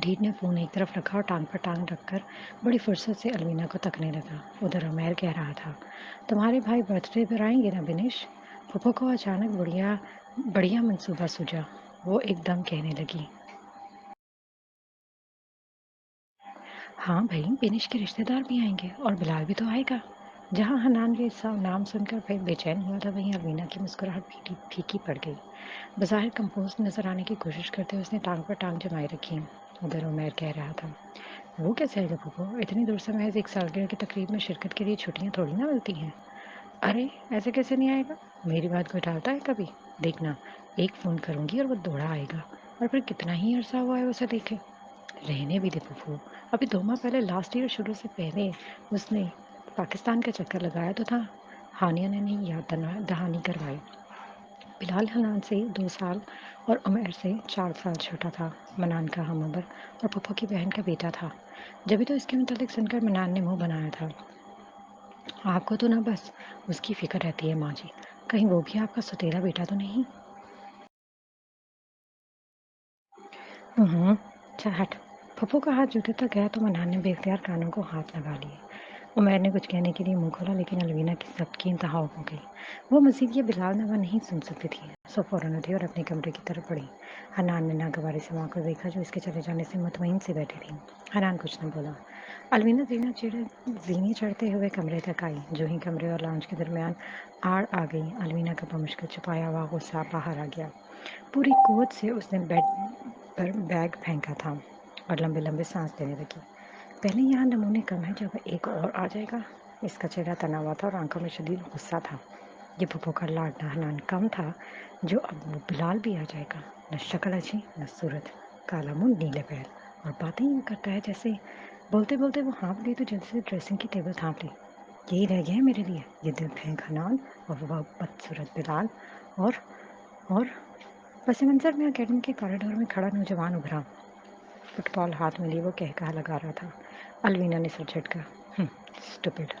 ڈھیٹ نے فون ایک طرف رکھا اور ٹانگ پر ٹانگ رکھ کر بڑی فرصت سے الوینا کو تکنے لگا۔ ادھر عمیر کہہ رہا تھا، تمہارے بھائی برتھ ڈے پر آئیں گے نا بنش؟ پھپھو کو اچانک بڑھیا منصوبہ سوجا۔ وہ ایک دم کہنے لگی، ہاں بھائی، بنش کے رشتے دار بھی آئیں گے اور بلال بھی تو آئے گا۔ جہاں حنان کے نام سن کر پھر بے چین ہوا تھا، وہیں الوینا کی مسکراہٹ پھیکی پڑ گئی۔ بظاہر کمپوز نظر آنے کی کوشش کرتے اس نے ٹانگ پر ٹانگ جمائے رکھی۔ ادھر عمیر کہہ رہا تھا، وہ کیسے آئے گا پھپھو؟ اتنی دور سے محض ایک سالگرہ کی تقریب میں شرکت کے لیے چھٹیاں تھوڑی نہ ملتی ہیں۔ ارے ایسے کیسے نہیں آئے گا؟ میری بات کوئی ٹالتا ہے کبھی؟ دیکھنا، ایک فون کروں گی اور وہ دوڑا آئے گا، اور پھر کتنا ہی عرصہ ہوا ہے اسے دیکھے۔ رہنے بھی دے پھپھو، ابھی 2 ماہ پہلے لاسٹ ایئر شروع سے پہلے اس نے پاکستان کا چکر لگایا تو تھا۔ ہانیہ نے نہیں یاد دہانی کروائی۔ بلال حنان سے 2 سال اور عمیر سے 4 سال چھوٹا تھا۔ منان کا ہم عمر اور پھپھو کی بہن کا بیٹا تھا۔ جبھی تو اس کے متعلق سن کر منان نے منہ بنایا تھا۔ آپ کو تو نہ بس اس کی فکر رہتی ہے ماں جی، کہیں وہ بھی آپ کا ستیلا بیٹا تو نہیں؟ اچھا ہٹ۔ پھپھو کا ہاتھ جوتے تک گیا تو منان نے بے اختیار کانوں کو ہاتھ لگا لیے۔ عمیر نے کچھ کہنے کے لیے منہ کھولا، لیکن الوینا کی ضبط کی انتہا ہو گئی۔ وہ مزید یہ بلال نوا نہیں سن سکتی تھی، سو فوراً اٹھی اور اپنے کمرے کی طرف بڑھی۔ حنان نے ناگواری سے ماں کو دیکھا جو اس کے چلے جانے سے مطمئن سے بیٹھی تھی۔ حنان کچھ نہ بولا۔ الوینا زینے چڑھتے ہوئے کمرے تک آئی۔ جو ہی کمرے اور لاؤنج کے درمیان آڑ آ گئی، الوینا کا بمشکل چھپایا ہوا غصہ باہر آ گیا۔ پوری قوت سے اس نے بیڈ پر بیگ پھینکا تھا اور لمبے لمبے سانس لینے لگی۔ پہلے یہاں نمونے کم ہیں، جب ایک اور آ جائے گا۔ اس کا چہرہ تنا ہوا تھا اور آنکھوں میں شدید غصہ تھا۔ یہ پھپھو کا لاڈلا حنان کم تھا جو اب وہ بلال بھی آ جائے گا۔ نہ شکل اچھی نہ صورت، کالا منہ نیلے پیر، اور باتیں یوں کرتا ہے جیسے… بولتے بولتے وہ ہانپ گئی تو جلدی سے ڈریسنگ کی ٹیبل تھام لی۔ یہی رہ گیا ہے میرے لیے، یہ دل پھینک حنان اور وہ بدصورت بلال۔ اور پس منظر میں اکیڈمی کے کوریڈور میں کھڑا نوجوان ابھرا۔ فٹ بال ہاتھ میں لیے وہ کہا لگا رہا تھا۔ الوینا نے سر جھٹکا، اسٹوپڈ۔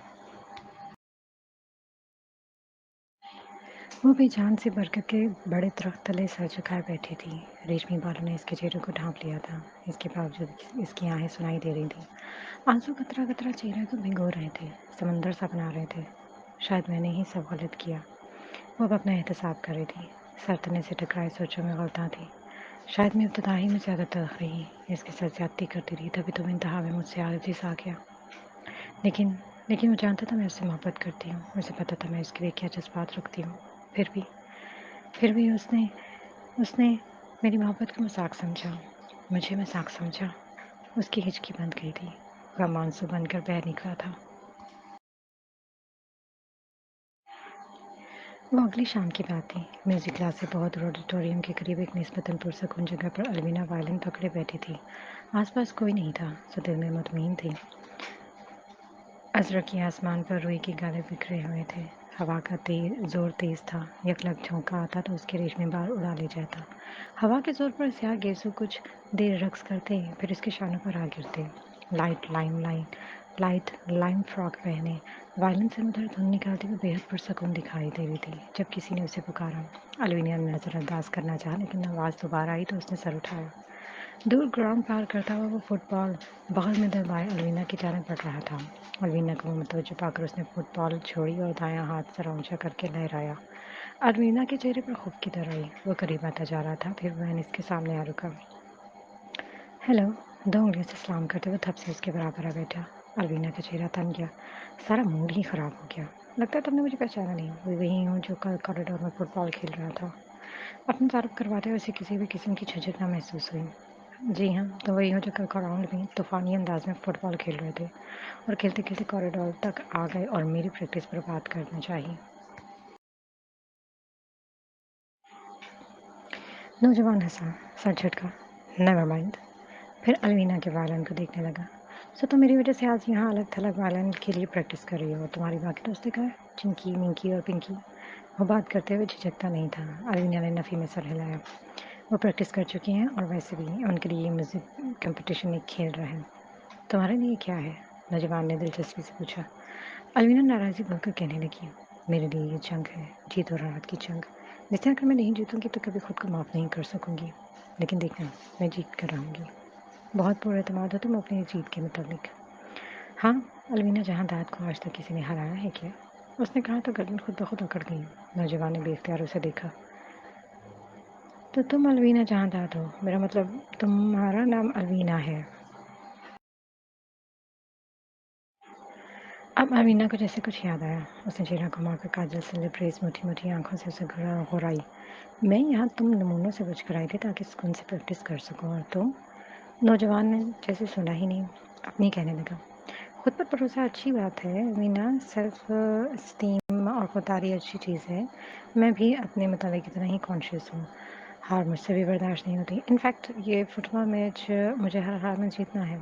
وہ بے جان سے برکت کے بڑے درخت تلے سر جھکائے بیٹھی تھی۔ ریشمی بالوں نے اس کے چہرے کو ڈھانپ لیا تھا، اس کے باوجود اس کی آہیں سنائی دے رہی تھیں۔ آنسو قطرہ قطرہ چہرے کو بھگو رہے تھے، سمندر سا بنا رہے تھے۔ شاید میں نے ہی سب غلط کیا۔ وہ اب اپنا احتساب کر رہی تھی، سر تنے سے ٹکرائے سوچوں میں غلطاں تھی۔ شاید میں ابتدا ہی میں زیادہ تلخ رہی، اس کے ساتھ زیادتی کرتی رہی، تبھی تو انتہا میں مجھ سے عاجز آ گیا۔ لیکن وہ جانتا تھا میں اس سے محبت کرتی ہوں، اسے پتہ تھا میں اس کے لیے کیا جذبات رکھتی ہوں۔ پھر بھی اس نے میری محبت کو مذاق سمجھا، مجھے مذاق سمجھا۔ اس کی ہچکی بند گئی تھی، وہ مانسو بن کر بہہ نکلا تھا۔ وہ اگلی شام کی بات تھی۔ میوزک کلاس سے بہت دور آڈیٹوریم کے قریب ایک نسبتاً پرسکون جگہ پر الوینا وائلن پکڑے بیٹھی تھی۔ آس پاس کوئی نہیں تھا، سو دل میں مطمئن تھی۔ ازرقی آسمان پر روئی کے گالے بکھرے ہوئے تھے۔ ہوا کا زور تیز تھا، یکلگ جھونکا آتا تو اس کے ریشمی بال اڑا لے جاتا۔ ہوا کے زور پر سیاہ گیسو کچھ دیر رقص کرتے، پھر اس کے شانوں پر آ گرتے۔ لائٹ لائم فراک پہنے، وائلن سے مدھر دھن نکالتی ہوئی بے حد پرسکون دکھائی دے رہی تھی۔ جب کسی نے اسے پکارا، الوینا نے نظر انداز کرنا چاہا، لیکن آواز دوبارہ آئی تو اس نے سر اٹھایا۔ دور گراؤنڈ پار کرتا ہوا وہ فٹ بال بغل میں دبائے الوینا کی جانب بڑھ رہا تھا۔ الوینا کو متوجہ پا کر اس نے فٹ بال چھوڑی اور دایاں ہاتھ ذرا اونچا کر کے لہرایا۔ الوینا کے چہرے پر خوف کی در آئی، وہ قریب آتا جا رہا تھا، پھر وین اس کے سامنے آ رکا۔ ہیلو، 2 انگلیوں سے سلام کرتے وہ تھپ سے اس کے برابر آ بیٹھا۔ الوینا کا چہرہ تن گیا، سارا موڈ ہی خراب ہو گیا۔ لگتا ہے تم نے مجھے پہچانا نہیں، وہ وہی ہوں جو کل کوریڈور میں فٹ بال کھیل رہا تھا۔ اپنا تعارف کرواتے ہوئے اسے کسی بھی قسم کی جھجک نہ محسوس ہوئی۔ جی ہاں، تو وہی ہوں جو کل گراؤنڈ میں طوفانی انداز میں فٹ بال کھیل رہے تھے اور کھیلتے کھیلتے کوریڈور تک آ گئے اور میری پریکٹس پر بات کرنا چاہیے۔ نوجوان ہنسا، سر جھٹکا، نیور مائنڈ۔ پھر الوینا کے وائلن کو دیکھنے لگا۔ سو تم میری وجہ سے آج یہاں الگ تھلگ وائلن کے لیے پریکٹس کر رہی ہو، تمہاری باقی دوستیں کہاں ہیں؟ چنکی، منکی اور پنکی؟ وہ بات کرتے ہوئے جھجکتا نہیں تھا۔ الوینا نے نفی میں سر ہلایا۔ وہ پریکٹس کر چکی ہیں اور ویسے بھی ان کے لیے یہ میوزک کمپٹیشن ایک کھیل رہا ہے۔ تمہارے لیے کیا ہے؟ نوجوان نے دلچسپی سے پوچھا۔ الوینا ناراضی بول کر کہنے لگی، میرے لیے یہ جنگ ہے، جیت اور ہار کی جنگ۔ جس طرح اگر میں نہیں جیتوں گی تو کبھی خود کو معاف نہیں کر سکوں گی، لیکن دیکھنا، میں جیت کر رہوں گی۔ بہت پر اعتماد ہو تم اپنی جیت کے متعلق۔ ہاں، الوینا جہاں داد کو آج تک کسی نے ہرایا ہے کیا؟ اس نے کہا تو گردن خود بخود اکڑ گئی۔ نوجوان نے بے اختیار اسے دیکھا۔ تو تم الوینا جہاں داد ہو، میرا مطلب تمہارا نام الوینا ہے۔ اب الوینا کو جیسے کچھ یاد آیا۔ اس نے چہرہ گھما کر کاجل سے لبریز موٹی موٹی آنکھوں سے اسے غرائی۔ میں یہاں تم نمونوں سے بچ کر آئی تھی تاکہ سکون سے پریکٹس کر سکوں، اور تم؟ نوجوان نے جیسے سنا ہی نہیں اپنی کہنے لگا۔ خود پر بھروسہ اچھی بات ہے مینا، سیلف اسٹیم اور خودداری اچھی چیز ہے۔ میں بھی اپنے متعلق اتنا ہی کانشیس ہوں۔ ہار مجھ سے بھی برداشت نہیں ہوتی۔ انفیکٹ یہ فٹ بال میچ مجھے ہر حال میں جیتنا ہے۔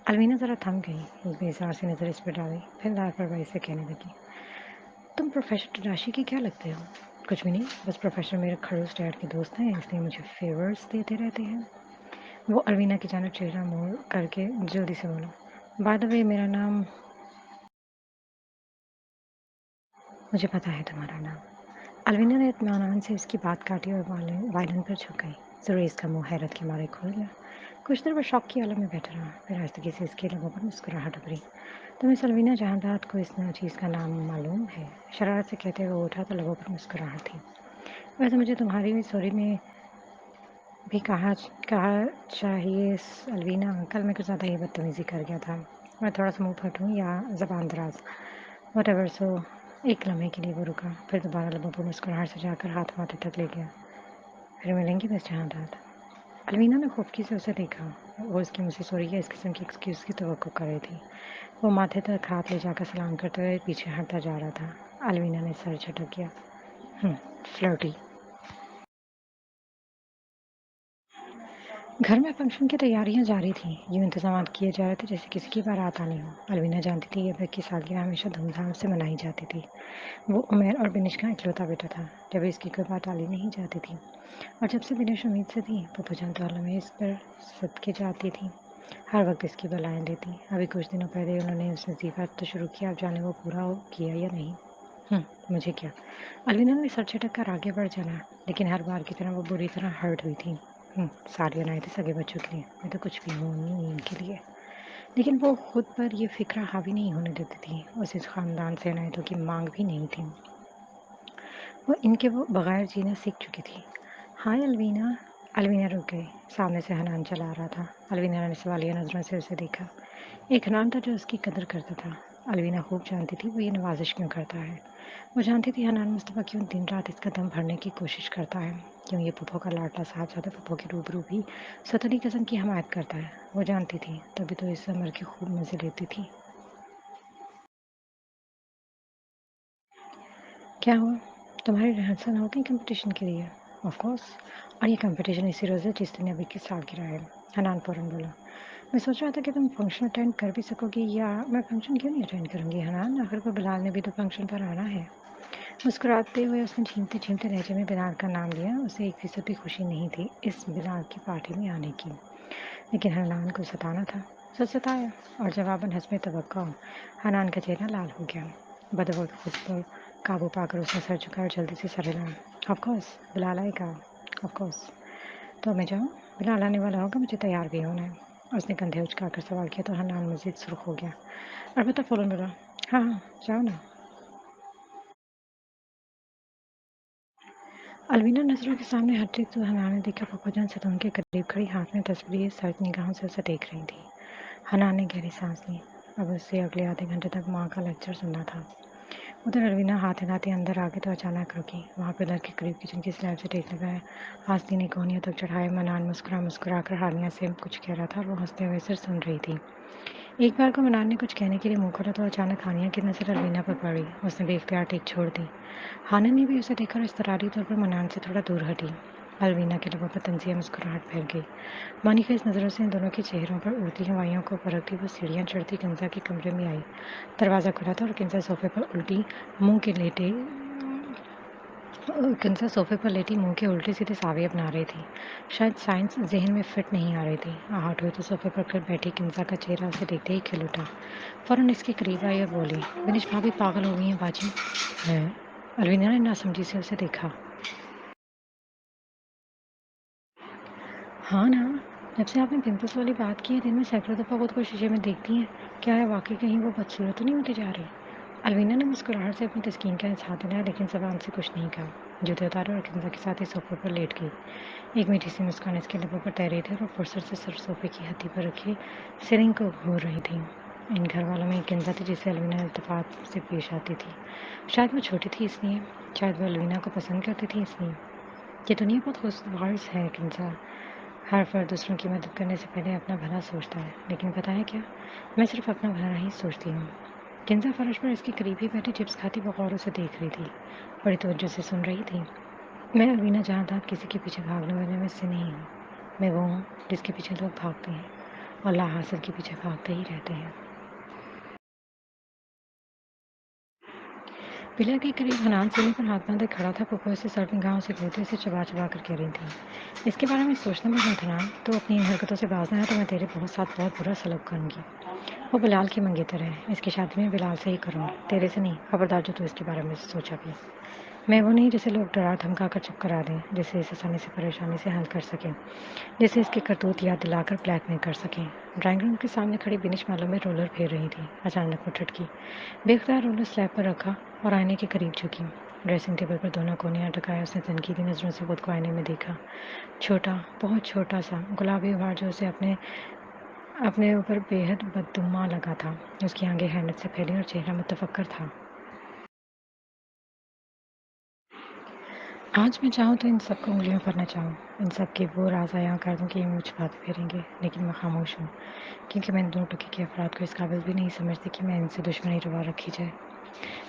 الوینا ذرا تھم گئی، ایک بے اظہار سی نظر اس پر ڈالی، پھر لاپرواہی سے کہنے لگی، تم پروفیسر تراشی کے کیا لگتے ہو؟ کچھ بھی نہیں، بس پروفیسر میرے کھڑوس ڈیڈ کے دوست ہیں، اس لیے مجھے فیورز دیتے رہتے ہیں۔ وہ الوینا کی جانب چہرہ موڑ کر کے جلدی سے بولا، بائی دا وے میرا نام… مجھے پتا ہے تمہارا نام۔ الوینا نے اطمینان سے اس کی بات کاٹی اور وائلن پر جھک گئی۔ ضرور اس کا منہ حیرت کے مارے کھل گیا۔ کچھ دیر وہ شوق کی عالم میں بیٹھا رہا، پھر آہستگی سے اس کے لبوں پر مسکراہٹ ابھری۔ تمہیں الوینا جہاں داد کو اس چیز کا نام معلوم ہے؟ شرارت سے کہتے ہوئے وہ اٹھا تو لبوں پر مسکراہٹ تھی۔ ویسے مجھے تمہاری بھی سوری میں بھی کہا چاہیے الوینا، کل میں کچھ زیادہ ہی بدتمیزی کر گیا تھا۔ میں تھوڑا سا منہ پھٹ ہوں یا زبان دراز، واٹ ایور سو۔ ایک لمحے کے لیے وہ رکا، پھر دوبارہ لبوں پر مسکراہٹ سے جا کر ہاتھ ماتھے تک لے گیا۔ پھر ملیں گے بس جہاں داد۔ الوینا نے خوفکی سے اسے دیکھا۔ وہ اس کی مجھ سے سوری یا اس قسم کی ایکسکیوز کی توقع کر رہی تھی۔ وہ ماتھے تک ہاتھ لے جا کر سلام کرتے ہوئے پیچھے ہٹتا جا رہا تھا۔ الوینا نے سر جھٹک کیا۔ فلرٹی۔ گھر میں فنکشن کی تیاریاں جاری تھیں، یوں انتظامات کیے جا رہے تھے جیسے کسی کی بارات آنی ہو۔ الوینا جانتی تھی ابا کی سالگرہ ہمیشہ دھوم دھام سے منائی جاتی تھی۔ وہ عمیر اور بنش کا اکلوتا بیٹا تھا، جب اس کی کوئی بات ٹالی نہیں جاتی تھی، اور جب سے بنش امید سے تھی، پپو جان تو میں اس پر صدقے جاتی تھی، ہر وقت اس کی بلائیں لیتی۔ ابھی کچھ دنوں پہلے انہوں نے اس وظیفہ تو شروع کیا، اب جانے وہ پورا کیا یا نہیں۔ مجھے کیا؟ الوینا نے سر چھٹک کر آگے بڑھ جانا، لیکن ہر بار کی طرح وہ بری طرح ہرٹ ہوئی تھی۔ سالیاں لائے تھے سگے بچوں کے لیے، میں تو کچھ بھی ہوں نہیں ان کے لیے، لیکن وہ خود پر یہ فکر حاوی نہیں ہونے دیتی تھی۔ اسے اس خاندان سے عنایتوں کی مانگ بھی نہیں تھی، وہ ان کے بغیر جینا سیکھ چکی تھی۔ ہائے الوینا۔ الوینا رک گئی۔ سامنے سے حنان چلا آ رہا تھا۔ الوینا نے سوالیہ نظروں سے اسے دیکھا۔ ایک حنان تھا جو اس کی قدر کرتا تھا۔ الوینا خوب جانتی تھی وہ یہ نوازش کیوں کرتا ہے۔ وہ جانتی تھی حنان مصطفیٰ کیوں دن رات اس کا دم بھرنے کی کوشش کرتا ہے، کیوں یہ پھپھو کا لاڈلا صاحبزادہ پھپھو کے روبرو بھی ستلی قسم کی حمایت کرتا ہے۔ وہ جانتی تھی، تبھی تو اس عمر کے خوب مزے لیتی تھی۔ کیا ہوا؟ تمہاری ریہرسل ہو گئی کمپٹیشن کے لیے؟ آف کورس، اور یہ کمپٹیشن اسی روز ہے جس دن ابھی کی سالگرہ ہے۔ حنان فوراً بولا، میں سوچ رہا تھا کہ تم فنکشن اٹینڈ کر بھی سکو گی۔ یا میں فنکشن کیوں نہیں اٹینڈ کروں گی حنان، آخر کو بلال نے بھی تو فنکشن پر آنا ہے۔ مسکراتے ہوئے اس نے جھیمتے جھیمتے لہجے میں بلال کا نام لیا۔ اسے 1% بھی خوشی نہیں تھی اس بلال کی پارٹی میں آنے کی، لیکن حنان کو ستانا تھا۔ ستایا، اور جواباً حسب توقع حنان کا چہرہ لال ہو گیا۔ بدوقت خود پر قابو پا کر اس نے سر جھکا اور جلدی سے سر ہلایا۔ آف کورس، بلال آئے گا، آف کورس۔ تو میں جاؤں؟ بلال آنے والا ہوگا، مجھے تیار بھی ہونا ہے۔ اس نے کندھے اچکا کر سوال کیا تو حنان مزید سرخ ہو گیا۔ البتہ فوراً بولا، ہاں ہاں جاؤ نا۔ الوینا نظروں کے سامنے ہٹی تو حنان نے دیکھا پپو جان ستون کے قریب کھڑی، ہاتھ میں تصویر سرد نگاہوں سے اسے دیکھ رہی تھی۔ حنان نے گہری سانس لی۔ اب اسے اگلے آدھے گھنٹے تک ماں کا لیکچر سننا تھا۔ ادھر الوینا ہاتھ ہلاتے اندر آ گئی تو اچانک رکی۔ وہاں پلر کے قریب کچن کی سلیب سے ٹیک لگائے، آستین کوہنیوں تک چڑھائے منان مسکرا کر حالیہ سے کچھ کہہ رہا تھا اور وہ ہنستے ہوئے صرف سن رہی تھی۔ ایک بار کو منان نے کچھ کہنے کے لیے منہ کھولا تو اچانک ہانیہ کی نظر الوینا پر پڑی۔ اس نے بے اختیار ٹیک چھوڑ دی۔ ہانیہ نے بھی اسے دیکھا اور اضطراری طور پر منان سے تھوڑا دور ہٹی۔ الوینا کے لبوں پر طنزیہ مسکراہٹ پھیل گئی۔ مانی خیز نظروں سے ان دونوں کے چہروں پر اڑتی ہوائیوں کو پرکھتی وہ سیڑھیاں چڑھتی کنزا کے کمرے میں آئی۔ دروازہ کھلا تھا اور کنزا صوفے پر لیٹی منہ کے الٹے سیدھے ساویہ بنا رہی تھی۔ شاید سائنس ذہن میں فٹ نہیں آ رہی تھی۔ آہٹ ہوئی تو صوفے پر بیٹھی کنزا کا چہرہ اسے دیکھتے ہی کھل اٹھا۔ فوراً اس کے قریب آئی اور بولی، بنش بھابھی پاگل ہو گئی ہیں باجی۔ ہے؟ الوینا نے ناسمجھی سے اسے دیکھا۔ ہاں نا، جب سے آپ نے پمپلس والی بات کی ہے دن میں سینکڑوں دفعہ خود کو شیشے میں دیکھتی ہیں، کیا ہے واقعی کہیں وہ بدصورت تو نہیں ہوتی جا رہی؟ الوینا نے مسکراہٹ سے اپنی تسکین کا اظہار دلایا لیکن زبان سے کچھ نہیں کہا۔ جوتے اتارے اور کنزا کے ساتھ ہی صوفے پر لیٹ گئی۔ ایک میٹھی سی مسکان اس کے لبوں پر تیر رہی تھی اور فرصت سے سر صوفے کی ہتھی پر رکھے سرنگ کو گھور رہی تھی۔ ان گھر والوں میں ایک کنزا تھی جسے الوینا التفات سے پیش آتی تھی۔ شاید وہ چھوٹی تھی اس لیے، شاید وہ الوینا کو پسند کرتی تھی اس لیے۔ یہ دنیا بہت خوشگوار ہے کنزا، ہر فرد دوسروں کی مدد کرنے سے پہلے اپنا بھلا سوچتا ہے، لیکن پتہ ہے کیا، میں صرف اپنا بھلا ہی سوچتی ہوں۔ کنزا فرش پر اس کے قریب ہی بیٹھی چپس کھاتی بغور اسے دیکھ رہی تھی، بڑی توجہ سے سن رہی تھی۔ میں الوینا جہاں تک کسی کے پیچھے بھاگنے والے میں سے نہیں ہوں۔ میں وہ ہوں جس کے پیچھے لوگ بھاگتے ہیں اور لا حاصل کے پیچھے بھاگتے ہی رہتے ہیں۔ پلر کے قریب حنان سینے پر ہاتھ باندھے کھڑا تھا۔ پھپھو اسے سر نگاہوں سے گھورتی اسے چبا چبا کر کہہ رہی تھی، اس کے بارے میں سوچنا بھی مت حنان، تو اپنی ان حرکتوں سے باز نہ آیا تو میں تیرے ساتھ بہت برا سلوک کروں گی۔ وہ بلال کی منگیتر ہے، اس کی شادی میں بلال سے ہی کروں گی، تیرے سے نہیں۔ خبردار جو تو اس کے بارے میں سوچا بھی۔ میں وہ نہیں جسے لوگ ڈرا دھمکا کر چپ کرا دیں، جسے اس آسانی سے پریشانی سے حل کر سکیں، جسے اس کے کرتوت یاد دلا کر بلیک میل کر سکیں۔ ڈرائنگ روم کے سامنے کھڑی بینش معلوم میں رولر پھیر رہی تھی۔ اچانک وہ ٹھٹکی، بے اختیار رولر سلیب پر رکھا اور آئینے کے قریب جھکی۔ ڈریسنگ ٹیبل پر دونوں کونیاں ٹکائے اس نے تنقیدی نظروں سے خود کو آئینے میں دیکھا۔ چھوٹا، بہت چھوٹا سا گلابی ابھار جو اسے اپنے اوپر بے حد بدگماں لگا تھا۔ اس کی آنکھیں حیرت سے پھیلی اور چہرہ متفکر تھا۔ آج میں چاہوں تو ان سب کو انگلیوں پر نہ چاہوں، ان سب کے وہ راز عیاں کر دوں کہ یہ مجھ بات پھیریں گے، لیکن میں خاموش ہوں، کیونکہ میں ان دونوں ٹکے کے افراد کو اس قابل بھی نہیں سمجھتی کہ میں ان سے دشمنی روا رکھی جائے۔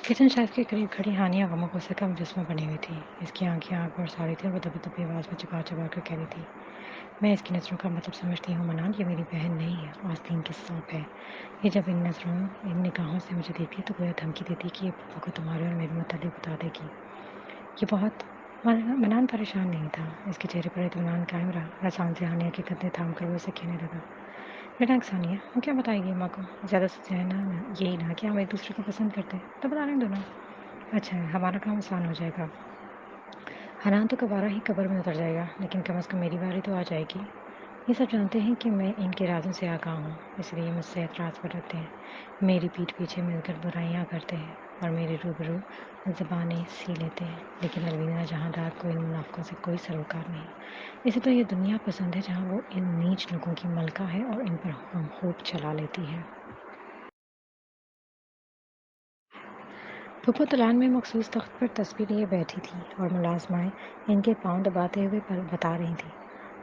کچن شیلف کے قریب کھڑی ہانیہ غم و غصے کا مجسمہ بنی ہوئی تھی۔ اس کی آنکھیں آگ برسا رہی تھیں اور وہ دبی دبی آواز میں چبا چبا کر کہہ رہی تھی، میں اس کی نظروں کا مطلب سمجھتی ہوں منال، یہ میری بہن نہیں ہے، آستین کی سانپ ہے۔ یہ جب ان نگاہوں سے مجھے دیکھتی تو گویا دھمکی دیتی کہ یہ پپا کو تمہارے اور میرے متعلق بتا دے گی۔ یہ بہت منان پریشان نہیں تھا، اس کے چہرے پر اطمینان قائم رہا۔ آسان سے ہانیہ کے کندھے تھام کر وہ اسے کہنے لگا، ریلیکس ہانیہ، وہ کیا بتائے گی اماں کو؟ زیادہ سے زیادہ یہی نہ کہ ہم ایک دوسرے کو پسند کرتے ہیں، تو بتا رہے ہیں دونوں۔ اچھا ہے، ہمارا کام آسان ہو جائے گا۔ حنان تو کبارہ ہی قبر میں اتر جائے گا، لیکن کم از کم میری باری تو آ جائے گی۔ یہ سب جانتے ہیں کہ میں ان کے رازوں سے آگاہ ہوں، اس لیے مجھ سے اعتراض پر رکھتے ہیں، میری پیٹھ پیچھے مل کر برائیاں کرتے ہیں اور میرے روبرو زبانیں سی لیتے ہیں، لیکن الوینا جہاں دار کو ان منافقوں سے کوئی سروکار نہیں۔ اسے تو یہ دنیا پسند ہے جہاں وہ ان نیچ لوگوں کی ملکہ ہے اور ان پر ہم خوب چلا لیتی ہے۔ پھپھو دلان میں مخصوص تخت پر تسبیح لیے بیٹھی تھی اور ملازمائیں ان کے پاؤں دباتے ہوئے بتا رہی تھیں،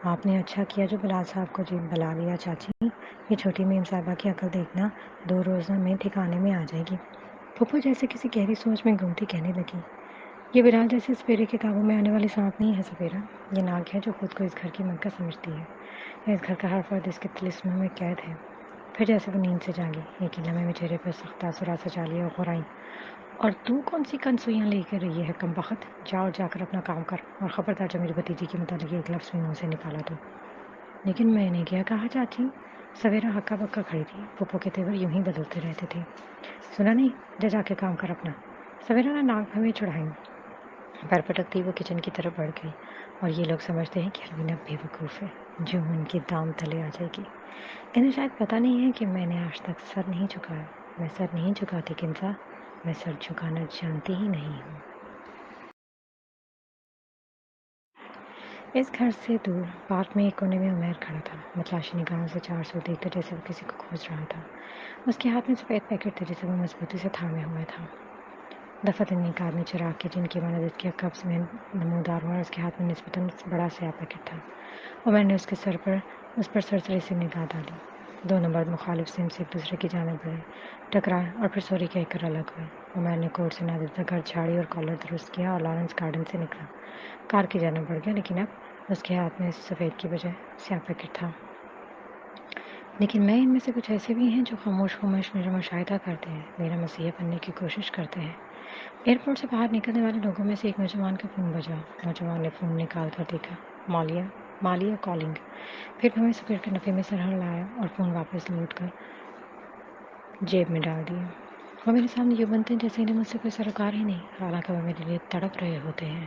آپ نے اچھا کیا جو بلال صاحب کو جیل بلا لیا چاچی، یہ چھوٹی میم صاحبہ کی عقل دیکھنا 2 روزہ میں ٹھکانے میں آ جائے گی۔ پھپھو جیسے کسی گہری سوچ میں گمتی کہنے لگی، یہ بلال جیسے سپیرے کے قابو میں آنے والی سانپ نہیں ہے سپیرا، یہ ناگ ہے جو خود کو اس گھر کی ملکہ سمجھتی ہے، اس گھر کا ہر فرد اس کے طلسم میں قید ہے۔ پھر جیسے وہ نیند سے جاگی، ایک ہی لمحے میں چہرے پر سخت تاثرات سجا لیے اور غرائیں، اور تو کون سی کنسوئیاں لے کر رہی ہے کمبخت، جا کر اپنا کام کر، اور خبردار جو میری بھتیجی کے متعلق ایک لفظ بھی منہ سے نکالا تو۔ لیکن میں نے کیا کہا چاچی؟ سویرا ہکا بکا کھڑی تھی، پھپھو کے تیور یوں ہی بدلتے رہتے تھے۔ سنا نہیں، جا کے کام کر اپنا۔ سویرا نے ناک ہمیں چڑھائی، پر پٹکتی وہ کچن کی طرف بڑھ گئی، اور یہ لوگ سمجھتے ہیں کہ الوینا بے وقوف ہے جو ان کے دام تلے آ جائے گی۔ انہیں شاید پتہ نہیں ہے کہ میں نے آج تک سر نہیں جھکایا، میں سر نہیں جھکاتی کنزا، میں سر جھکانا جانتی ہی نہیں ہوں۔ اس گھر سے دور پارک میں ایک کونے میں عمیر کھڑا تھا، متلاشی نگاہوں سے چار سو دیکھتا جیسے وہ کسی کو کھوج رہا تھا۔ اس کے ہاتھ میں سفید پیکٹ تھے جسے وہ مضبوطی سے تھامے ہوئے تھا۔ دفعتاً ایک آدمی چراغ کی جن کی مانا اس کے قبض میں نمودار ہوا اور اس کے ہاتھ میں نسبتاً بڑا سیاہ پیکٹ تھا۔ عمیر نے اس پر سرسری سے نگاہ ڈالی۔ دونوں مرد مخالف سمت سے ایک دوسرے کی جانب بڑھے، ٹکرائے اور پھر سوری کہہ کر الگ ہوئے۔ عمیر نے کوٹ سے نادر گھر جھاڑی اور کالر درست کیا اور لارنس گارڈن سے نکلا، کار کی جانب بڑھ گیا، لیکن اب اس کے ہاتھ میں سفید کی بجائے سیاہ پیکٹ تھا۔ لیکن میں ان میں سے کچھ ایسے بھی ہیں جو خاموش خاموش میرا مشاہدہ کرتے ہیں، میرا مسیحا بننے کی کوشش کرتے ہیں۔ ایئرپورٹ سے باہر نکلنے والے لوگوں میں سے ایک نوجوان کا فون بجا۔ نوجوان نے فون نکال کر دیکھا، مالیہ کالنگ۔ پھر ہمیں سفیر کے نفے میں سر ہلایا اور فون واپس لوٹ کر جیب میں ڈال دیا۔ وہ میرے سامنے یوں بنتے ہیں جیسے انہیں مجھ سے کوئی سروکار ہی نہیں، حالانکہ وہ میرے لیے تڑپ رہے ہوتے ہیں۔